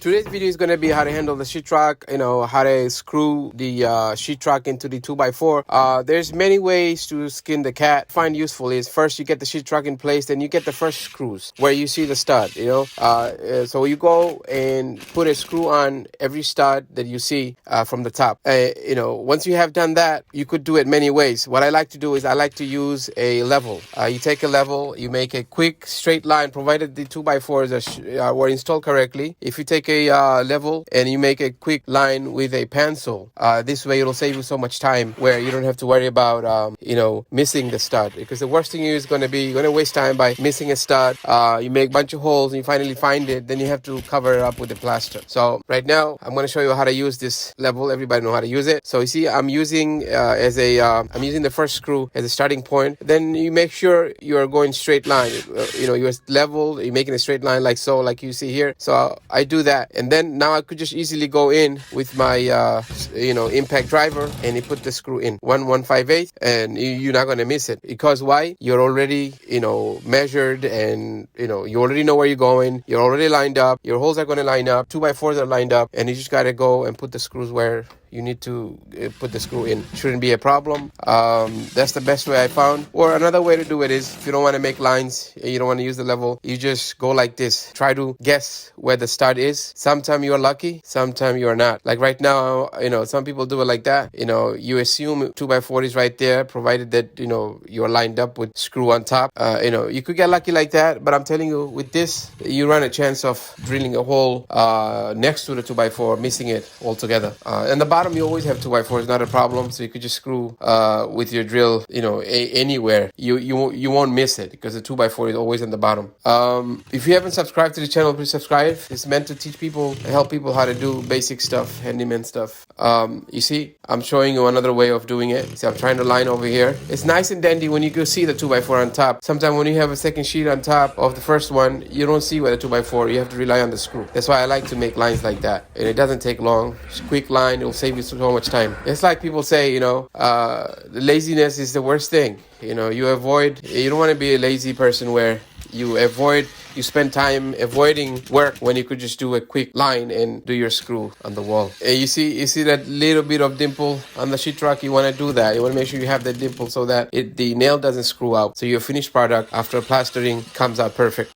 Today's video is going to be how to handle the sheetrock, how to screw the sheetrock into the 2x4. There's many ways to skin the cat. Find useful is first you get the sheetrock in place, then you get the first screws where you see the stud, so you go and put a screw on every stud that you see from the top. Once you have done that, you could do it many ways. What I like to do is I like to use a level. You take a level, you make a quick straight line, provided the 2x4s were installed correctly. If you take a level and you make a quick line with a pencil, this way it'll save you so much time where you don't have to worry about missing the stud, because the worst thing is going to be you're going to waste time by missing a stud. You make a bunch of holes and you finally find it, then you have to cover it up with the plaster. So right now I'm going to show you how to use this level. Everybody know how to use it. So you see I'm using I'm using the first screw as a starting point. Then you make sure you're going straight line. You're level, you're making a straight line like so, like you see here. So I do that, and then now I could just easily go in with my impact driver and you put the screw in 1/1/5/8, and you're not going to miss it. Because why? You're already measured, and you already know where you're going. You're already lined up. Your holes are going to line up. 2x4s are lined up, and you just got to go and put the screws where you need to put the screw in. Shouldn't be a problem. That's the best way I found. Or another way to do it is, if you don't want to make lines, you don't want to use the level, you just go like this. Try to guess where the stud is. Sometimes you're lucky, sometimes you're not. Like right now, some people do it like that. You assume 2x4 is right there, provided that, you're lined up with screw on top. You could get lucky like that, but I'm telling you, with this, you run a chance of drilling a hole next to the 2x4, missing it altogether. And the bottom, you always have 2x4, it's not a problem, so you could just screw with your drill anywhere. You won't miss it, because the 2x4 is always on the bottom. If you haven't subscribed to the channel, please subscribe. It's meant to teach people, help people how to do basic stuff, handyman stuff. You see, I'm showing you another way of doing it. See, I'm trying to line over here. It's nice and dandy when you can see the 2x4 on top. Sometimes when you have a second sheet on top of the first one, you don't see where the 2x4, you have to rely on the screw. That's why I like to make lines like that, and it doesn't take long. Just quick line, it'll save you so much time. It's like people say, laziness is the worst thing. You don't want to be a lazy person where you spend time avoiding work when you could just do a quick line and do your screw on the wall. And you see that little bit of dimple on the sheetrock? You want to do that. You want to make sure you have that dimple so that the nail doesn't screw out. So your finished product after plastering comes out perfect.